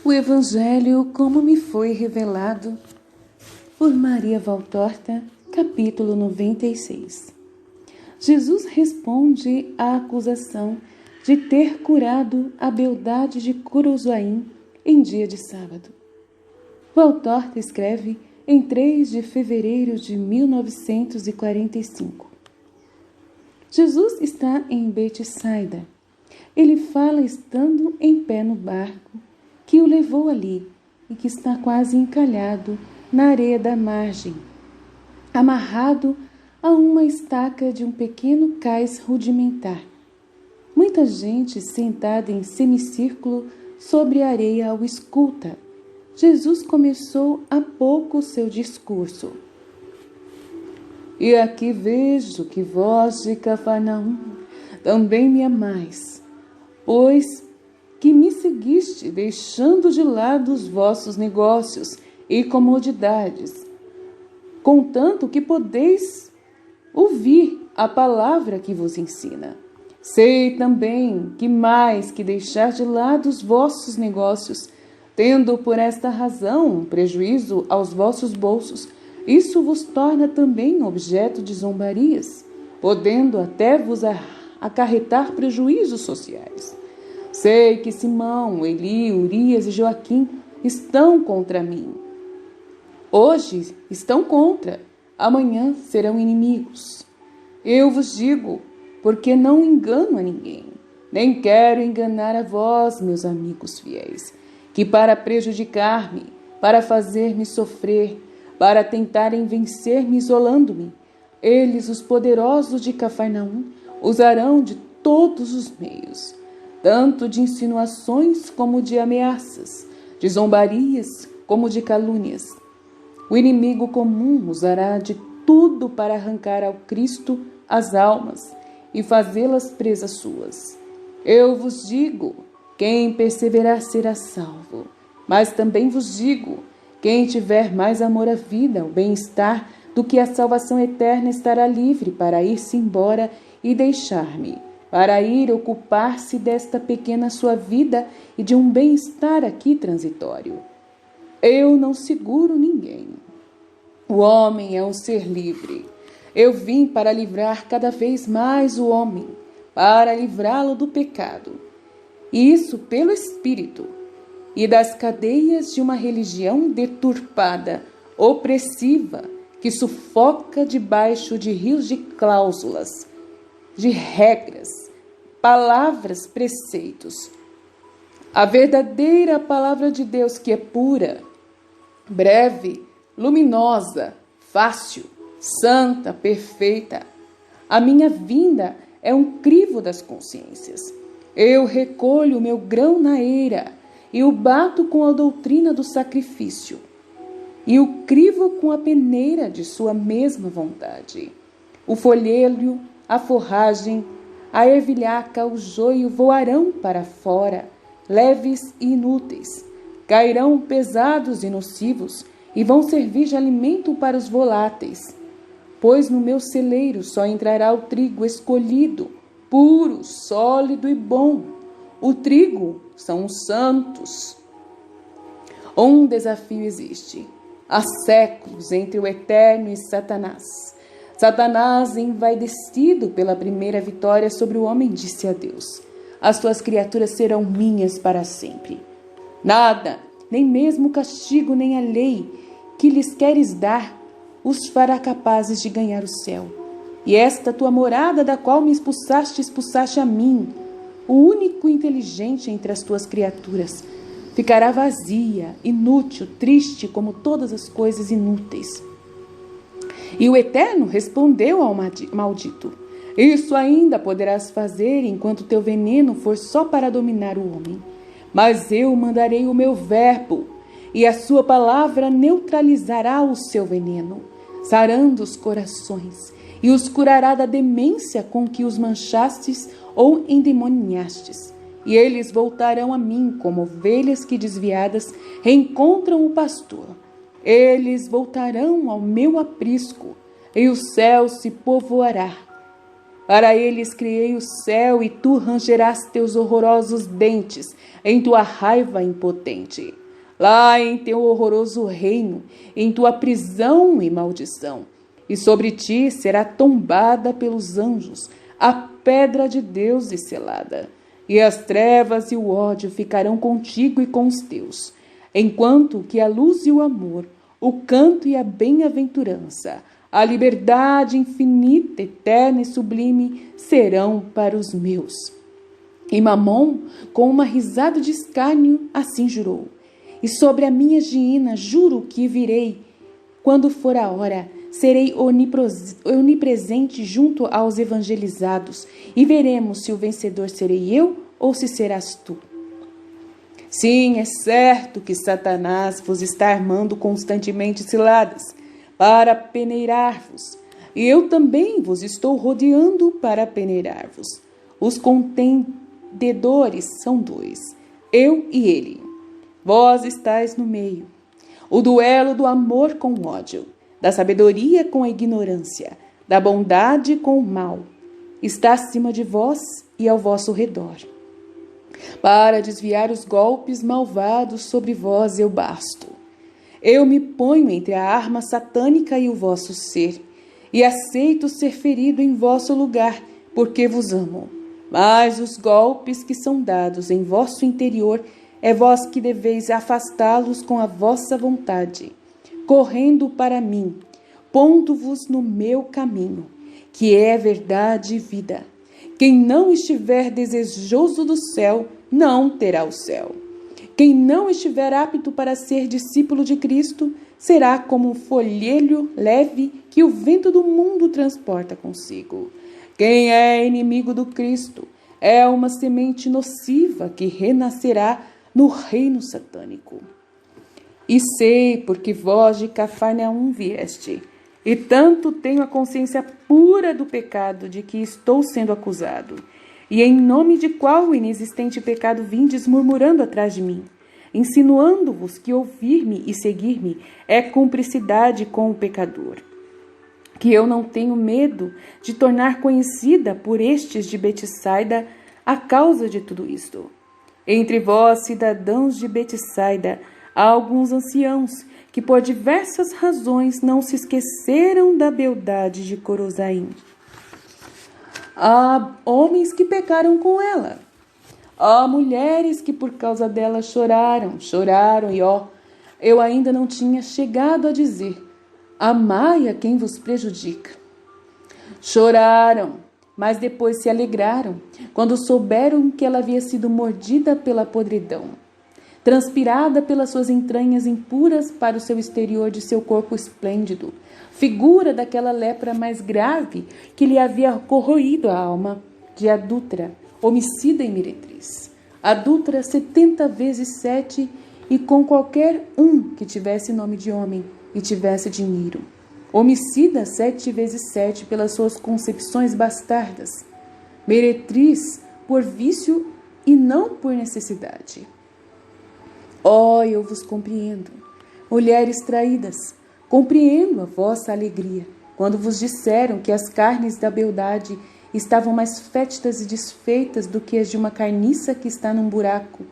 O Evangelho como me foi revelado por Maria Valtorta, capítulo 96. Jesus responde à acusação de ter curado a beldade de Curuzuaim em dia de sábado. Valtorta escreve em 3 de fevereiro de 1945. Jesus está em Betsaida. Ele fala estando em pé no barco que o levou ali e que está quase encalhado na areia da margem, amarrado a uma estaca de um pequeno cais rudimentar. Muita gente sentada em semicírculo sobre a areia o escuta. Jesus começou há pouco seu discurso. E aqui vejo que vós de Cafarnaum também me amais, pois que me seguiste, deixando de lado os vossos negócios e comodidades, contanto que podeis ouvir a palavra que vos ensina. Sei também que mais que deixar de lado os vossos negócios, tendo por esta razão um prejuízo aos vossos bolsos, isso vos torna também objeto de zombarias, podendo até vos acarretar prejuízos sociais. Sei que Simão, Eli, Urias e Joaquim estão contra mim. Hoje estão contra, amanhã serão inimigos. Eu vos digo, porque não engano a ninguém, nem quero enganar a vós, meus amigos fiéis, que para prejudicar-me, para fazer-me sofrer, para tentarem vencer-me isolando-me, eles, os poderosos de Cafarnaum, usarão de todos os meios, tanto de insinuações como de ameaças, de zombarias como de calúnias. O inimigo comum usará de tudo para arrancar ao Cristo as almas e fazê-las presas suas. Eu vos digo, quem perseverar será salvo. Mas também vos digo, quem tiver mais amor à vida, ao bem-estar, do que a salvação eterna estará livre para ir-se embora e deixar-me, para ir ocupar-se desta pequena sua vida e de um bem-estar aqui transitório. Eu não seguro ninguém. O homem é um ser livre. Eu vim para livrar cada vez mais o homem, para livrá-lo do pecado. E isso pelo Espírito, e das cadeias de uma religião deturpada, opressiva, que sufoca debaixo de rios de cláusulas, de regras, palavras, preceitos. A verdadeira palavra de Deus, que é pura, breve, luminosa, fácil, santa, perfeita. A minha vinda é um crivo das consciências. Eu recolho o meu grão na eira e o bato com a doutrina do sacrifício, e o crivo com a peneira de sua mesma vontade. O folhelho, a forragem, a ervilhaca, o joio voarão para fora, leves e inúteis, cairão pesados e nocivos, e vão servir de alimento para os voláteis. Pois no meu celeiro só entrará o trigo escolhido, puro, sólido e bom. O trigo são os santos. Um desafio existe. Há séculos entre o Eterno e Satanás. Satanás, envaidecido pela primeira vitória sobre o homem, disse a Deus: as tuas criaturas serão minhas para sempre. Nada, nem mesmo o castigo, nem a lei que lhes queres dar, os fará capazes de ganhar o céu. E esta tua morada, da qual me expulsaste a mim, o único inteligente entre as tuas criaturas, ficará vazia, inútil, triste, como todas as coisas inúteis. E o Eterno respondeu ao maldito: isso ainda poderás fazer enquanto teu veneno for só para dominar o homem. Mas eu mandarei o meu verbo, e a sua palavra neutralizará o seu veneno, sarando os corações, e os curará da demência com que os manchastes ou endemoniastes. E eles voltarão a mim como ovelhas que desviadas reencontram o pastor. Eles voltarão ao meu aprisco, e o céu se povoará. Para eles criei o céu e tu rangerás teus horrorosos dentes em tua raiva impotente. Lá em teu horroroso reino, em tua prisão e maldição. E sobre ti será tombada pelos anjos a pedra de Deus e selada. E as trevas e o ódio ficarão contigo e com os teus, enquanto que a luz e o amor, o canto e a bem-aventurança, a liberdade infinita, eterna e sublime serão para os meus. E Mamon, com uma risada de escárnio, assim jurou. E sobre a minha Giina juro que virei, quando for a hora, serei onipresente junto aos evangelizados, e veremos se o vencedor serei eu ou se serás tu. Sim, é certo que Satanás vos está armando constantemente ciladas para peneirar-vos, e eu também vos estou rodeando para peneirar-vos. Os contendedores são dois, eu e ele. Vós estáis no meio. O duelo do amor com o ódio, da sabedoria com a ignorância, da bondade com o mal, está acima de vós e ao vosso redor. Para desviar os golpes malvados sobre vós eu basto. Eu me ponho entre a arma satânica e o vosso ser, e aceito ser ferido em vosso lugar, porque vos amo. Mas os golpes que são dados em vosso interior, é vós que deveis afastá-los com a vossa vontade, correndo para mim, pondo-vos no meu caminho, que é verdade e vida. Quem não estiver desejoso do céu, não terá o céu. Quem não estiver apto para ser discípulo de Cristo, será como um folhelho leve que o vento do mundo transporta consigo. Quem é inimigo do Cristo é uma semente nociva que renascerá no reino satânico. E sei, porque vós de Cafarnaum vieste, e tanto tenho a consciência pura do pecado de que estou sendo acusado, e em nome de qual inexistente pecado vindes murmurando atrás de mim, insinuando-vos que ouvir-me e seguir-me é cumplicidade com o pecador, que eu não tenho medo de tornar conhecida por estes de Betsaida a causa de tudo isto. Entre vós, cidadãos de Betsaida, há alguns anciãos que por diversas razões não se esqueceram da beldade de Corozaim. Há homens que pecaram com ela. Há mulheres que por causa dela choraram, e eu ainda não tinha chegado a dizer, amai a quem vos prejudica. Choraram, mas depois se alegraram, quando souberam que ela havia sido mordida pela podridão, transpirada pelas suas entranhas impuras para o seu exterior de seu corpo esplêndido, figura daquela lepra mais grave que lhe havia corroído a alma, de adúltera, homicida e meretriz. Adúltera 70 vezes 7 e com qualquer um que tivesse nome de homem e tivesse dinheiro. Homicida 7 vezes 7 pelas suas concepções bastardas. Meretriz por vício e não por necessidade. Eu vos compreendo, mulheres traídas, compreendo a vossa alegria, quando vos disseram que as carnes da beldade estavam mais fétidas e desfeitas do que as de uma carniça que está num buraco,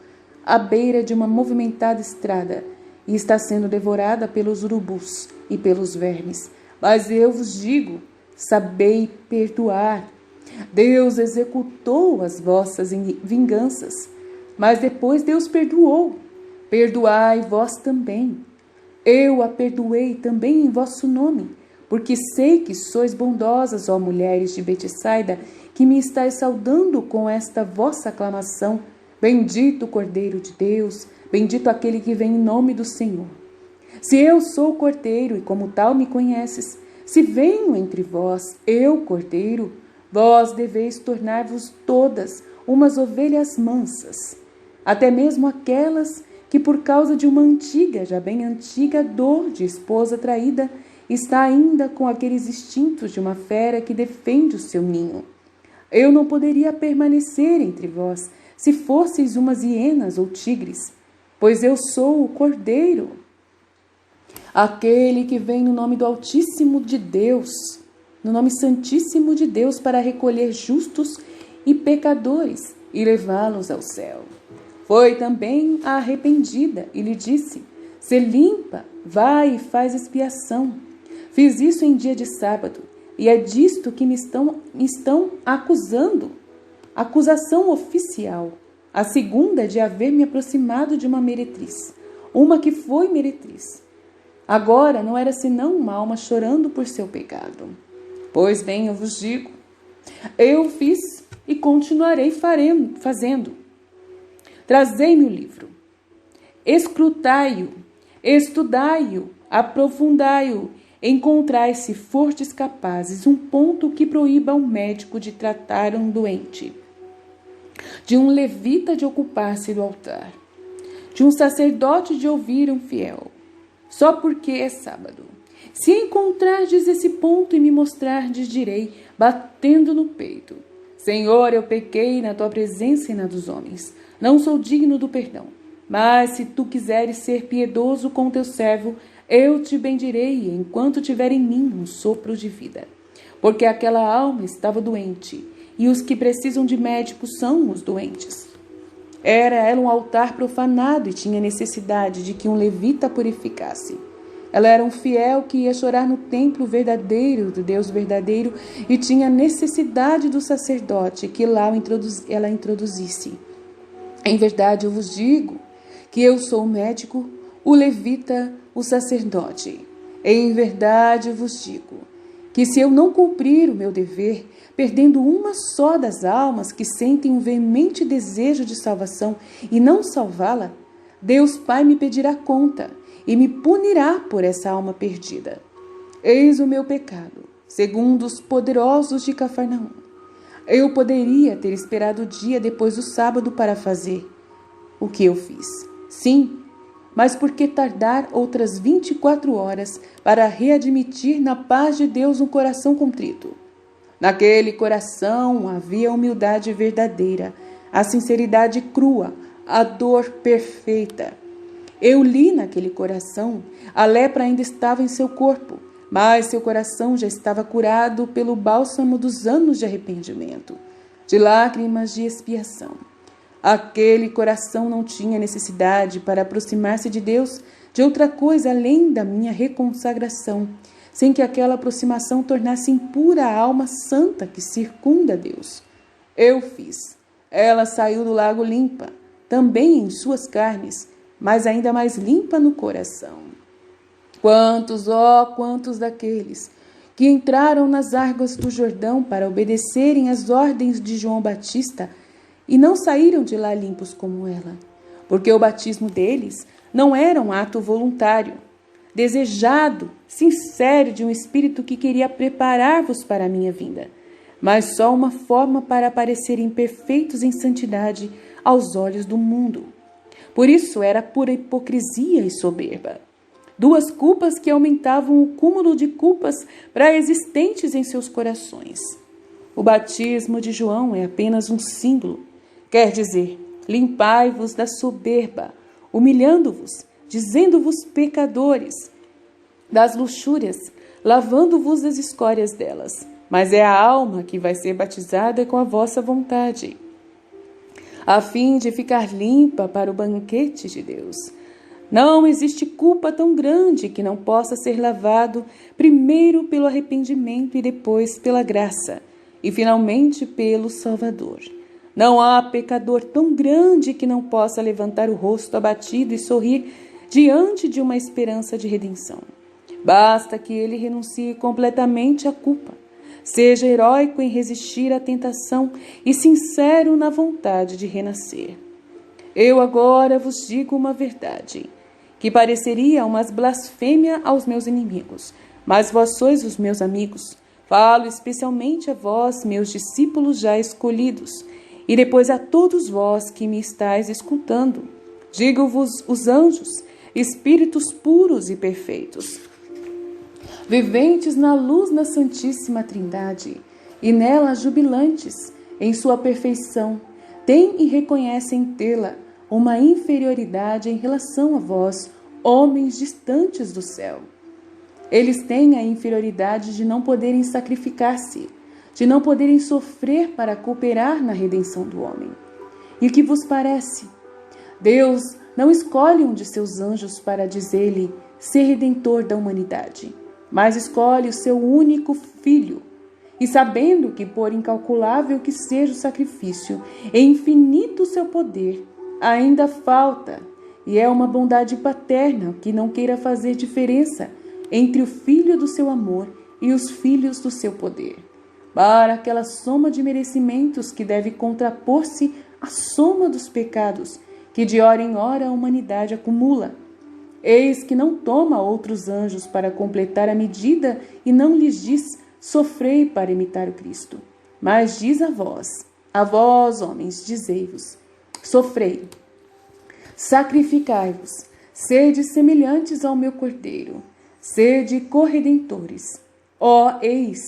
à beira de uma movimentada estrada, e está sendo devorada pelos urubus e pelos vermes. Mas eu vos digo, sabei perdoar. Deus executou as vossas vinganças, mas depois Deus perdoou. Perdoai vós também. Eu a perdoei também em vosso nome, porque sei que sois bondosas, ó mulheres de Betsaida, que me estáis saudando com esta vossa aclamação. Bendito o Cordeiro de Deus, bendito aquele que vem em nome do Senhor. Se eu sou o Cordeiro e como tal me conheces, se venho entre vós, eu, Cordeiro, vós deveis tornar-vos todas umas ovelhas mansas, até mesmo aquelas que por causa de uma antiga, já bem antiga dor de esposa traída, está ainda com aqueles instintos de uma fera que defende o seu ninho. Eu não poderia permanecer entre vós se fosseis umas hienas ou tigres, pois eu sou o Cordeiro, aquele que vem no nome do Altíssimo de Deus. no nome santíssimo de Deus para recolher justos e pecadores e levá-los ao céu. Foi também a arrependida e lhe disse: se limpa, vai e faz expiação. Fiz isso em dia de sábado, e é disto que me estão acusando. Acusação oficial. A segunda é de haver me aproximado de uma meretriz, uma que foi meretriz. Agora não era senão uma alma chorando por seu pecado. Pois bem, eu vos digo, eu fiz e continuarei fazendo. Trazei-me o livro, escrutai-o, estudai-o, aprofundai-o, encontrai, se fordes capazes, um ponto que proíba um médico de tratar um doente, de um levita de ocupar-se do altar, de um sacerdote de ouvir um fiel, só porque é sábado. Se encontrardes esse ponto e me mostrardes, direi, batendo no peito: Senhor, eu pequei na tua presença e na dos homens. Não sou digno do perdão. Mas se tu quiseres ser piedoso com teu servo, eu te bendirei enquanto tiver em mim um sopro de vida. Porque aquela alma estava doente, e os que precisam de médicos são os doentes. Era ela um altar profanado e tinha necessidade de que um levita purificasse. Ela era um fiel que ia chorar no templo verdadeiro do Deus verdadeiro e tinha necessidade do sacerdote que lá ela introduzisse. Em verdade eu vos digo que eu sou o médico, o levita, o sacerdote. Em verdade eu vos digo que se eu não cumprir o meu dever, perdendo uma só das almas que sentem um veemente desejo de salvação e não salvá-la, Deus Pai me pedirá conta e me punirá por essa alma perdida. Eis o meu pecado, segundo os poderosos de Cafarnaum. Eu poderia ter esperado o dia depois do sábado para fazer o que eu fiz. Sim, mas por que tardar outras 24 horas para readmitir na paz de Deus um coração contrito? Naquele coração havia a humildade verdadeira, a sinceridade crua, a dor perfeita. Eu li naquele coração, a lepra ainda estava em seu corpo, mas seu coração já estava curado pelo bálsamo dos anos de arrependimento, de lágrimas de expiação. Aquele coração não tinha necessidade para aproximar-se de Deus de outra coisa além da minha reconsagração, sem que aquela aproximação tornasse impura a alma santa que circunda Deus. Eu fiz. Ela saiu do lago limpa, também em suas carnes, mas ainda mais limpa no coração. Quantos, quantos daqueles que entraram nas águas do Jordão para obedecerem às ordens de João Batista e não saíram de lá limpos como ela, porque o batismo deles não era um ato voluntário, desejado, sincero de um espírito que queria preparar-vos para a minha vinda, mas só uma forma para parecerem perfeitos em santidade aos olhos do mundo. Por isso era pura hipocrisia e soberba. Duas culpas que aumentavam o cúmulo de culpas pré-existentes em seus corações. O batismo de João é apenas um símbolo, quer dizer, limpai-vos da soberba, humilhando-vos, dizendo-vos pecadores, das luxúrias, lavando-vos das escórias delas. Mas é a alma que vai ser batizada com a vossa vontade, a fim de ficar limpa para o banquete de Deus. Não existe culpa tão grande que não possa ser lavado primeiro pelo arrependimento e depois pela graça, e finalmente pelo Salvador. Não há pecador tão grande que não possa levantar o rosto abatido e sorrir diante de uma esperança de redenção. Basta que ele renuncie completamente à culpa, seja heróico em resistir à tentação e sincero na vontade de renascer. Eu agora vos digo uma verdade, que pareceria uma blasfêmia aos meus inimigos, mas vós sois os meus amigos. Falo especialmente a vós, meus discípulos já escolhidos, e depois a todos vós que me estáis escutando. Digo-vos os anjos, espíritos puros e perfeitos, viventes na luz da Santíssima Trindade, e nela jubilantes em sua perfeição, têm e reconhecem tê-la uma inferioridade em relação a vós, homens distantes do céu. Eles têm a inferioridade de não poderem sacrificar-se, de não poderem sofrer para cooperar na redenção do homem. E o que vos parece? Deus não escolhe um de seus anjos para dizer-lhe ser redentor da humanidade, mas escolhe o seu único filho. E sabendo que, por incalculável que seja o sacrifício e infinito o seu poder, ainda falta, e é uma bondade paterna que não queira fazer diferença entre o filho do seu amor e os filhos do seu poder, para aquela soma de merecimentos que deve contrapor-se à soma dos pecados que de hora em hora a humanidade acumula. Eis que não toma outros anjos para completar a medida e não lhes diz: sofrei para imitar o Cristo. Mas diz a vós, homens, dizei-vos: sofrei, sacrificai-vos, sede semelhantes ao meu Cordeiro, sede corredentores. Ó, eis,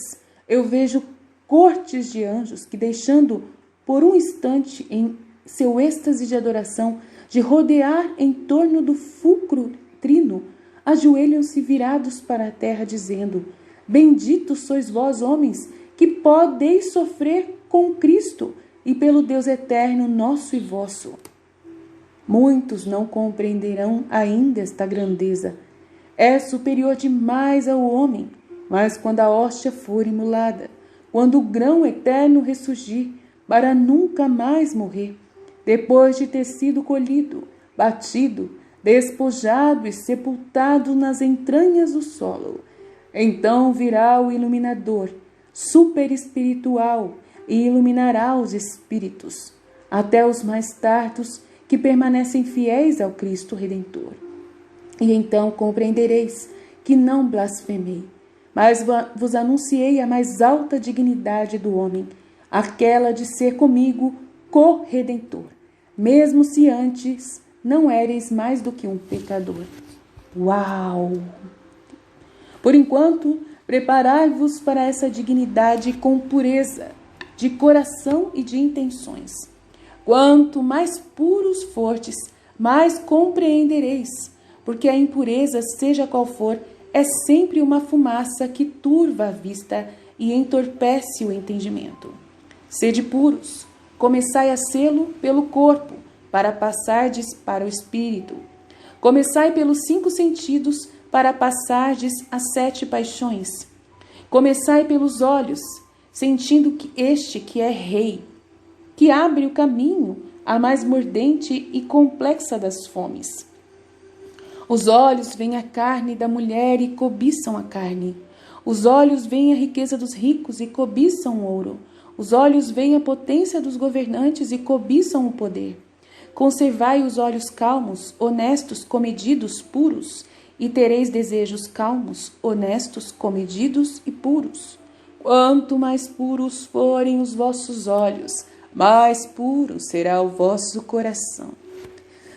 eu vejo cortes de anjos que, deixando por um instante em seu êxtase de adoração, de rodear em torno do fulcro trino, ajoelham-se virados para a terra, dizendo: benditos sois vós, homens, que podeis sofrer com Cristo e pelo Deus eterno nosso e vosso. Muitos não compreenderão ainda esta grandeza. É superior demais ao homem, mas quando a hóstia for imolada, quando o grão eterno ressurgir, para nunca mais morrer, depois de ter sido colhido, batido, despojado e sepultado nas entranhas do solo, então virá o iluminador, superespiritual, e iluminará os espíritos, até os mais tardos que permanecem fiéis ao Cristo Redentor. E então compreendereis que não blasfemei, mas vos anunciei a mais alta dignidade do homem, aquela de ser comigo corredentor, mesmo se antes não éreis mais do que um pecador. Uau! Por enquanto, preparai-vos para essa dignidade com pureza de coração e de intenções. Quanto mais puros fortes, mais compreendereis, porque a impureza, seja qual for, é sempre uma fumaça que turva a vista e entorpece o entendimento. Sede puros, começai a sê-lo pelo corpo, para passardes para o espírito. Começai pelos 5 sentidos, para passardes as 7 paixões. Começai pelos olhos, sentindo que este que é rei, que abre o caminho à mais mordente e complexa das fomes. Os olhos veem a carne da mulher e cobiçam a carne. Os olhos veem a riqueza dos ricos e cobiçam o ouro. Os olhos veem a potência dos governantes e cobiçam o poder. Conservai os olhos calmos, honestos, comedidos, puros, e tereis desejos calmos, honestos, comedidos e puros. Quanto mais puros forem os vossos olhos, mais puro será o vosso coração.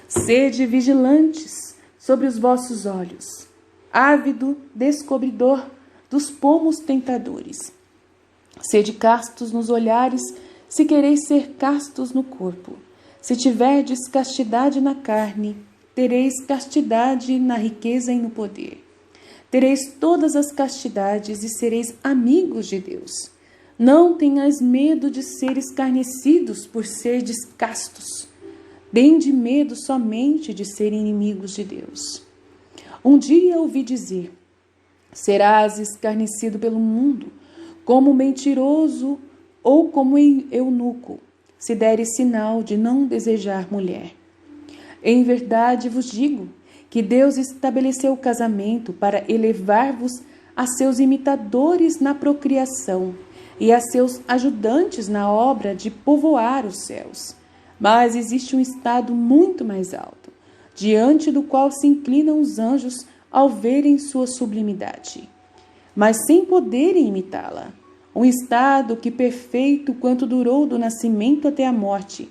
Sede vigilantes sobre os vossos olhos, ávido descobridor dos pomos tentadores. Sede castos nos olhares, se quereis ser castos no corpo. Se tiverdes castidade na carne, tereis castidade na riqueza e no poder. Tereis todas as castidades e sereis amigos de Deus. Não tenhais medo de ser escarnecidos por serdes castos. Tende medo somente de ser inimigos de Deus. Um dia ouvi dizer: serás escarnecido pelo mundo, como mentiroso ou como eunuco, se deres sinal de não desejar mulher. Em verdade vos digo que Deus estabeleceu o casamento para elevar-vos a seus imitadores na procriação e a seus ajudantes na obra de povoar os céus. Mas existe um estado muito mais alto, diante do qual se inclinam os anjos ao verem sua sublimidade, mas sem poderem imitá-la. Um estado que perfeito quanto durou do nascimento até a morte,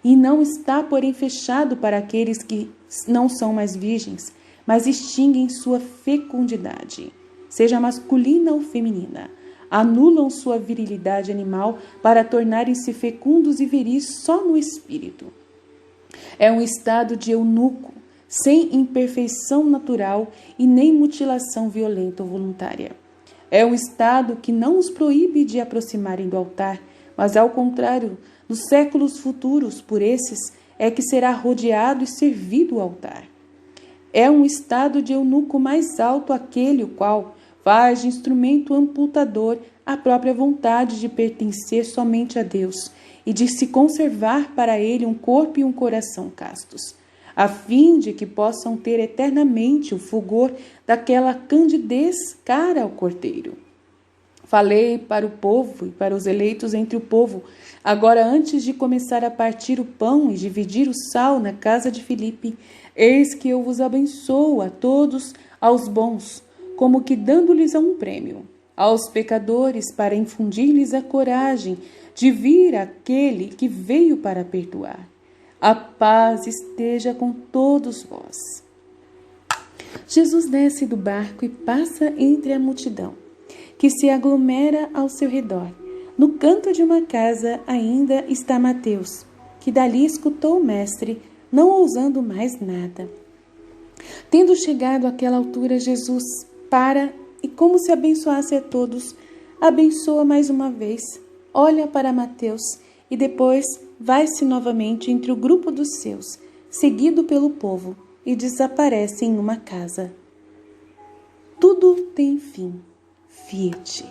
e não está, porém, fechado para aqueles que não são mais virgens, mas extinguem sua fecundidade, seja masculina ou feminina, anulam sua virilidade animal para tornarem-se fecundos e viris só no espírito. É um estado de eunuco, sem imperfeição natural e nem mutilação violenta ou voluntária. É um estado que não os proíbe de aproximarem do altar, mas, ao contrário, nos séculos futuros, por esses, é que será rodeado e servido o altar. É um estado de eunuco mais alto aquele o qual faz de instrumento amputador a própria vontade de pertencer somente a Deus e de se conservar para Ele um corpo e um coração castos, a fim de que possam ter eternamente o fulgor daquela candidez cara ao Cordeiro. Falei para o povo e para os eleitos entre o povo, agora antes de começar a partir o pão e dividir o sal na casa de Filipe, eis que eu vos abençoo a todos, aos bons, como que dando-lhes um prêmio, aos pecadores para infundir-lhes a coragem de vir aquele que veio para perdoar. A paz esteja com todos vós. Jesus desce do barco e passa entre a multidão, que se aglomera ao seu redor. No canto de uma casa ainda está Mateus, que dali escutou o mestre, não ousando mais nada. Tendo chegado àquela altura, Jesus para e, como se abençoasse a todos, abençoa mais uma vez, olha para Mateus e depois vai-se novamente entre o grupo dos seus, seguido pelo povo, e desaparece em uma casa. Tudo tem fim. Fiat.